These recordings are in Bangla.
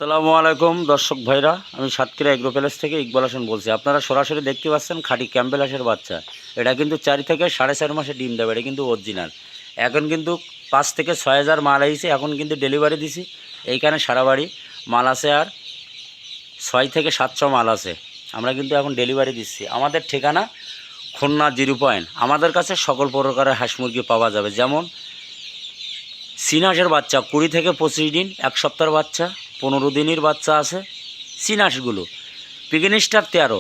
আসসালামু আলাইকুম দর্শক ভাইরা, আমি সাতক্ষীরা এগ্রো প্যালেস থেকে ইকবাল হাসান বলছি। আপনারা সরাসরি দেখতে পাচ্ছেন খাঁটি ক্যাম্বেল হাঁসের বাচ্চা। এটা কিন্তু 4 থেকে 4.5 মাসে ডিম দেবে। এটা কিন্তু অরিজিনাল। এখন কিন্তু 5 থেকে 6,000 মাল আইছে। এখন কিন্তু ডেলিভারি দিছি, এইখানে সারা বাড়ি মাল আছে। আর 6 থেকে 700 মাল আছে। আমরা কিন্তু এখন ডেলিভারি দিচ্ছি। আমাদের ঠিকানা খুলনা 0 পয়েন্ট। আমাদের কাছে সকল প্রকারের হাঁস মুরগি পাওয়া যাবে, যেমন চীন হাঁসের বাচ্চা 20 থেকে 25 দিন, 1 সপ্তাহের বাচ্চা, 15 দিনের বাচ্চা আছে। চীন হাঁসগুলো পিগন স্টার 13,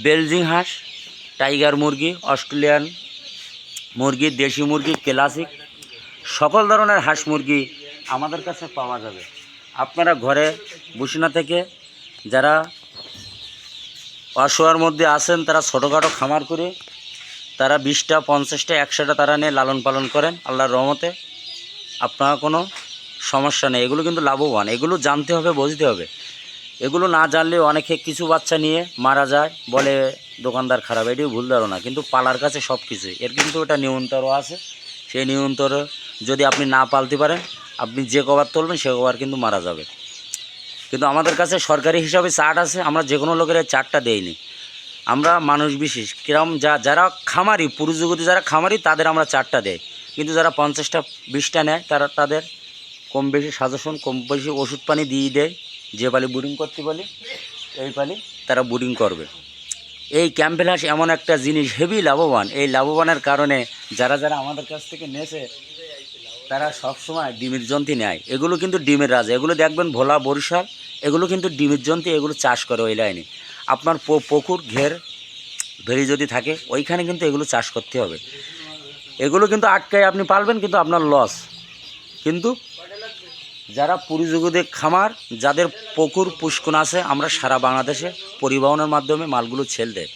বেলজিং হাঁস, টাইগার মুরগি, অস্ট্রেলিয়ান মুরগি, দেশি মুরগি, ক্লাসিক, সকল ধরনের হাঁস মুরগি আমাদের কাছে পাওয়া যাবে। আপনারা ঘরে বসে না থেকে যারা অসহায়ের মধ্যে আছেন, তারা ছোটোখাটো খামার করে তারা 20টা, 50টা, 100টা তারা নিয়ে লালন পালন করেন। আল্লাহর রহমতে আপনার কোনো সমস্যা নেই। এগুলো কিন্তু লাভবান। এগুলো জানতে হবে, বুঝতে হবে। এগুলো না জানলে অনেকে কিছু বাচ্চা নিয়ে মারা যায়, বলে দোকানদার খারাপ। এটিও ভুল ধারণা। কিন্তু পালার কাছে সব কিছুই, এর কিন্তু ওটা নিয়ন্ত্রণ আছে। সেই নিয়ন্ত্রণ যদি আপনি না পালতে পারেন, আপনি যে কবার তুলবেন সে কবার কিন্তু মারা যাবে। কিন্তু আমাদের কাছে সরকারি হিসাবে চার্ট আছে। আমরা যে কোনো লোকের চার্টটা দেইনি। আমরা মানুষ বিশেষ কিরম যারা খামারি, পুরুষ জগতে যারা খামারি, তাদের আমরা চার্টটা দেই। কিন্তু যারা 50টা 20টা নেয়, তাদের কম বেশি সাজেশন, কম বেশি ওষুধ পানি দিয়ে দেয়। যে পালি বোরিং করতে বলি, এই পালি তারা বোরিং করবে। এই ক্যাম্পেল হাঁস এমন একটা জিনিস, হেভি লাভবান। এই লাভবানের কারণে যারা আমাদের কাছ থেকে নেছে, তারা সবসময় ডিমের জন্তি নেয়। এগুলো কিন্তু ডিমের রাজা। এগুলো দেখবেন ভোলা, বরিশাল, এগুলো কিন্তু ডিমের জন্তি। এগুলো চাষ করে ওই লাইনে। আপনার পুকুর ভেরি যদি থাকে, ওইখানে কিন্তু এগুলো চাষ করতে হবে। এগুলো কিন্তু আটকায় আপনি পালবেন, কিন্তু আপনার লস। কিন্তু যারা পুরুষজগতে খামার, যাদের পুকুর পুষ্কুন আছে, আমরা সারা বাংলাদেশে পরিবহনের মাধ্যমে মালগুলো ছেল দেয়।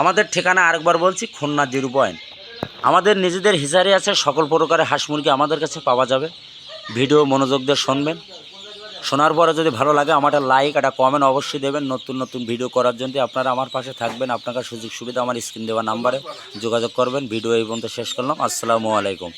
আমাদের ঠিকানা আরেকবার বলছি, খুলনা 0 পয়েন্ট। আমাদের নিজেদের হিসারে আছে। সকল প্রকারের হাঁস মুরগি আমাদের কাছে পাওয়া যাবে। ভিডিও মনোযোগ দিয়ে শুনবেন। শোনার পরে যদি ভালো লাগে, আমার একটা লাইক, একটা কমেন্ট অবশ্যই দেবেন। নতুন নতুন ভিডিও করার জন্য আপনারা আমার পাশে থাকবেন। আপনার সুযোগ সুবিধা আমার স্ক্রিন দেওয়া নাম্বারে যোগাযোগ করবেন। ভিডিও এই পর্যন্ত শেষ করলাম। আসসালামু আলাইকুম।